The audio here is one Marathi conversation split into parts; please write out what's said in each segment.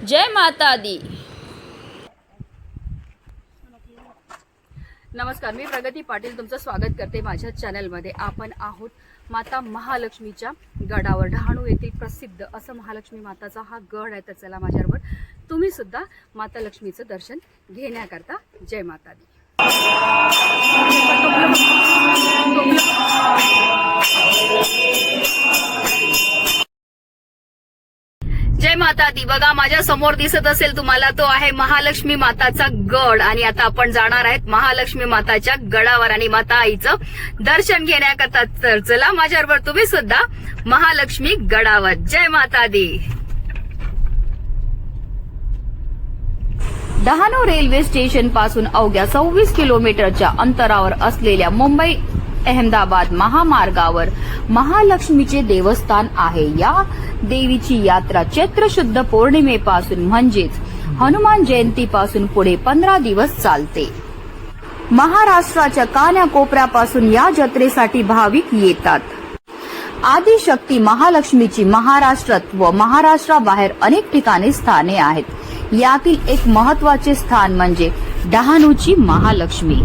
जय माता दी। नमस्कार, मी प्रगती पाटील तुमचं स्वागत करते माझ्या चॅनलमध्ये। आपण आहोत माता महालक्ष्मीच्या गडावर। डहाणू येथील प्रसिद्ध असं महालक्ष्मी माताचा हा गड आहे। तर चला माझ्याबरोबर तुम्ही सुद्धा माता लक्ष्मीचं दर्शन घेण्याकरता। जय माता दी। जय माता दी। बघा माझ्या समोर दिसत असेल तुम्हाला, तो आहे महालक्ष्मी माताचा गड। आणि आता आपण जाणार आहेत महालक्ष्मी माताच्या गडावर आणि माता आईचं दर्शन घेण्याकरता। तर चला माझ्याबरोबर तुम्ही सुद्धा महालक्ष्मी गडावर। जय माता दी। डहाणू रेल्वे स्टेशन पासून अवघ्या 26 किलोमीटरच्या अंतरावर असलेल्या मुंबई अहमदाबाद महामार्गावर महालक्ष्मीचे देवस्थान आहे। या देवीची यात्रा चैत्र शुद्ध पौर्णिमेपासून म्हणजेच हनुमान जयंतीपासून पुढे 15 दिवस चालते। महाराष्ट्राच्या कानाकोपऱ्यापासून या जत्रेसाठी भाविक येतात। आदिशक्ती महालक्ष्मीची महाराष्ट्रात व महाराष्ट्राबाहेर अनेक ठिकाणी स्थाने आहेत। यातील एक महत्त्वाचे स्थान म्हणजे डहाणूची महालक्ष्मी।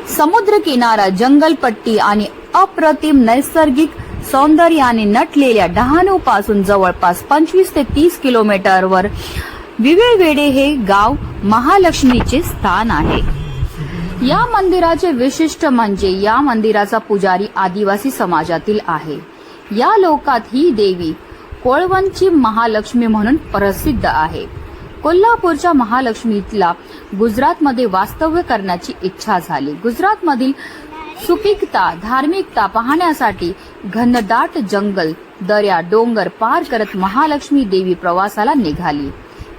समुद्र किनारा, जंगलपट्टी आणि अप्रतिम नैसर्गिक सौंदर्याने नटलेल्या डहाणू पासून जवळपास 25 ते 30 किलोमीटरवर विवेळवेढे हे गाव महालक्ष्मीचे स्थान आहे। या मंदिराचे विशिष्ट म्हणजे या मंदिराचा पुजारी आदिवासी समाजातील आहे। या लोकात ही देवी कोळवणची महालक्ष्मी म्हणून प्रसिद्ध आहे। कोल्हापूरच्या महालक्ष्मीला गुजरातमध्ये वास्तव्य करण्याची इच्छा झाली। गुजरातमधील सुपीकता, धार्मिकता पाहण्यासाठी घनदाट जंगल, दऱ्या, डोंगर पार करत महालक्ष्मी देवी प्रवासाला निघाली।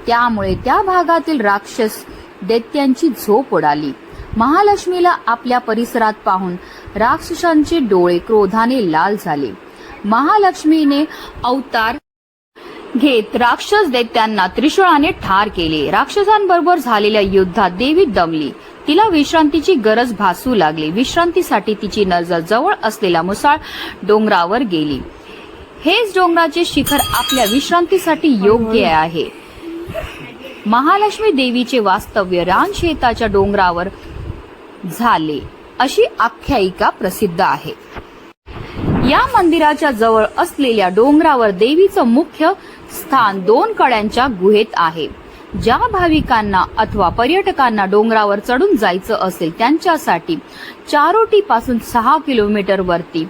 त्यामुळे त्या भागातील राक्षस दैत्यांची झोप उडाली। महालक्ष्मीला आपल्या परिसरात पाहून राक्षसांचे डोळे क्रोधाने लाल झाले। महालक्ष्मीने अवतार घेत राक्षस दैत्यांना त्रिशूळाने ठार केले। राक्षसांबरोबर झालेल्या युद्धात देवी दमली, तिला विश्रांतीची गरज भासू लागली। विश्रांतीसाठी तिची नजर जवळ असलेल्या मुसाळ डोंगरावर गेली। हेच डोंगराचे शिखर आपल्या विश्रांतीसाठी योग्य आहे। महालक्ष्मी देवीचे वास्तव्य रानशेताच्या डोंगरावर झाले अशी आख्यायिका प्रसिद्ध आहे। या मंदिराच्या जवळ असलेल्या डोंगरावर देवीचं मुख्य स्थान 2 कड्यांच्या गुहेत आहे। ज्या भाविकांना अथवा पर्यटकांना डोंगरावर चढून जायचं असेल त्यांच्यासाठी चारोटी पासून 6 किलोमीटर वरती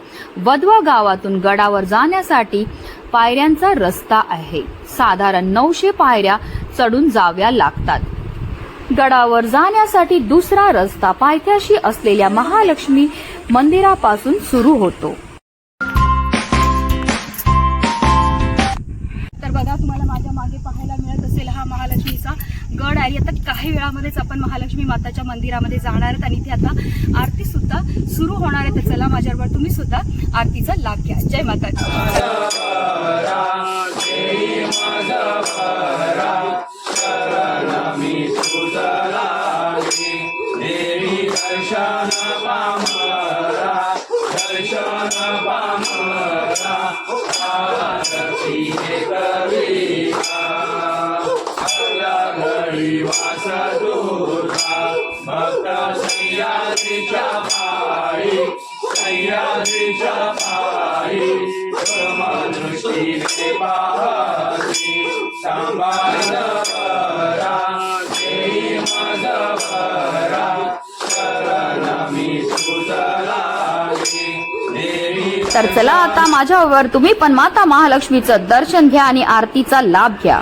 वदवा गावातून गडावर जाण्यासाठी पायऱ्यांचा रस्ता आहे। साधारण 900 पायऱ्या चढून जाव्या लागतात। गडावर जाण्यासाठी दुसरा रस्ता पायथ्याशी असलेल्या महालक्ष्मी मंदिरापासून सुरू होतो। तर बघा तुम्हाला माझ्या मागे पाहायला मिळत असेल हा महालक्ष्मीचा गड आहे। आता काही वेळामध्येच आपण महालक्ष्मी माताच्या मंदिरामध्ये जाणार आहोत आणि इथे आता आरती सुद्धा सुरू होणार आहे। तर चला माझ्याबरोबर तुम्ही सुद्धा आरतीचा लाभ घ्या। जय माता तर चला आता माझ्यावर तुम्ही पण माता महालक्ष्मीचं दर्शन घ्या आणि आरतीचा लाभ घ्या।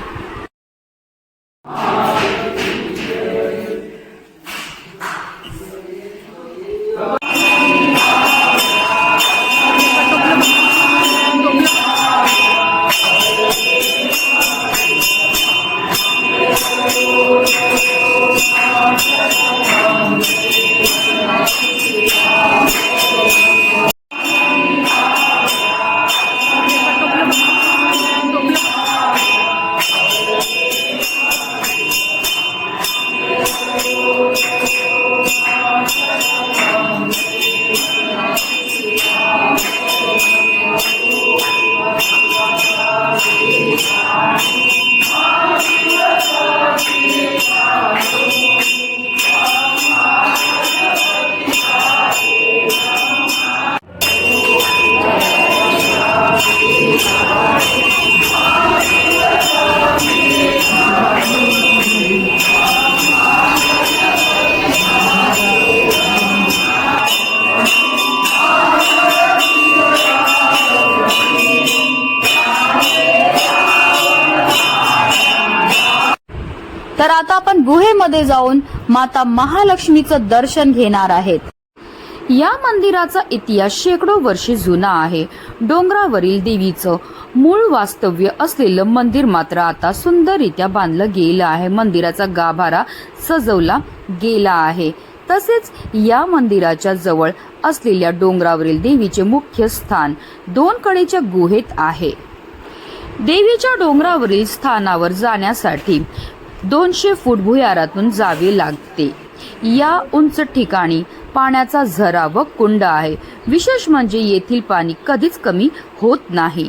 तर आता आपण गुहेमध्ये जाऊन माता महालक्ष्मीचं दर्शन घेणार आहेत. या मंदिराचा इतिहास शेकडो वर्षे जुना आहे. डोंगरावरील देवीचं मूळ वास्तव्य असलेलं मंदिर मात्र आता सुंदररित्या बांधलं गेलं आहे. मंदिराचा गाभारा सजवला गेला आहे. तसेच या मंदिराच्या जवळ असलेल्या डोंगरावरील देवीचे मुख्य स्थान 2 कडेच्या गुहेत आहे. देवीच्या डोंगरावरील स्थानावर जाण्यासाठी 200 फूट भुयारातून जावे लागते. या उंच ठिकाणी पाण्याचा झरा व कुंड आहे. विशेष म्हणजे येथील पाणी कधीच कमी होत नाही.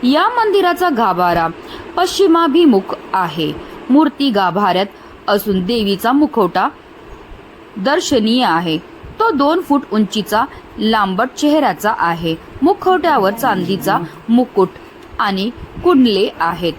या मंदिराचा गाभारा पश्चिमाभिमुख आहे. मूर्ती गाभाऱ्यात असून देवीचा मुखवटा दर्शनीय आहे. तो 2 फूट उंचीचा लांबट चेहऱ्याचा आहे. मुखवट्यावर चांदीचा मुकुट आणि कुंडले आहेत.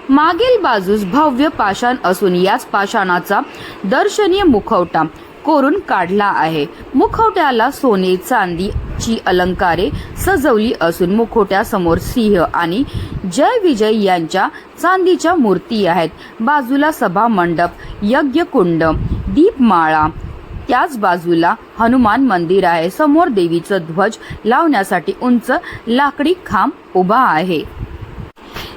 मागील बाजूस भव्य पाषाण असून याच पाषाणाचा दर्शनीय मुखवटा कोरून काढला आहे. मुखवट्याला सोने चांदीची अलंकारे सजवली असून मुखवट्यासमोर सिंह आणि जय विजय यांच्या चांदीच्या मूर्ती आहेत. बाजूला सभा मंडप, यज्ञकुंड, दीपमाळा, त्याच बाजूला हनुमान मंदिर आहे. समोर देवीचा ध्वज लावण्यासाठी उंच लाकडी खांब उभा आहे.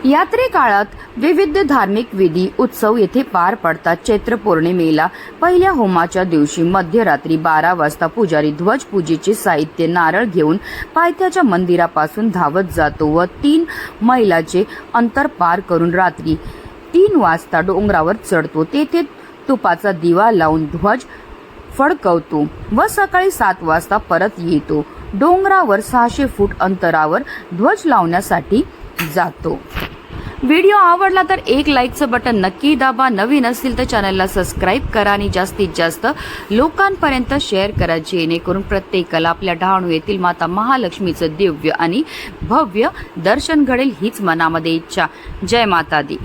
यात्रेकाळात विविध धार्मिक विधी उत्सव येथे पार पडतात. चैत्र पौर्णिमेला पहिल्या होमाच्या दिवशी मध्यरात्री 12 वाजता पुजारी ध्वज पूजेचे साहित्य नारळ घेऊन पायथ्याच्या मंदिरापासून धावत जातो व 3 मैलाचे अंतर पार करून रात्री 3 वाजता डोंगरावर चढतो. तेथे तुपाचा दिवा लावून ध्वज फडकवतो व सकाळी 7 वाजता परत येतो. डोंगरावर 600 फूट अंतरावर ध्वज लावण्यासाठी जातो. व्हिडिओ आवडला तर एक लाईकचं बटन नक्की दाबा. नवीन असतील तर चॅनलला सबस्क्राईब करा आणि जास्तीत जास्त लोकांपर्यंत शेअर करा, जेणेकरून प्रत्येकाला आपल्या डहाणू येथील माता महालक्ष्मीचं दिव्य आणि भव्य दर्शन घडेल हीच मनामध्ये इच्छा. जय माता दी.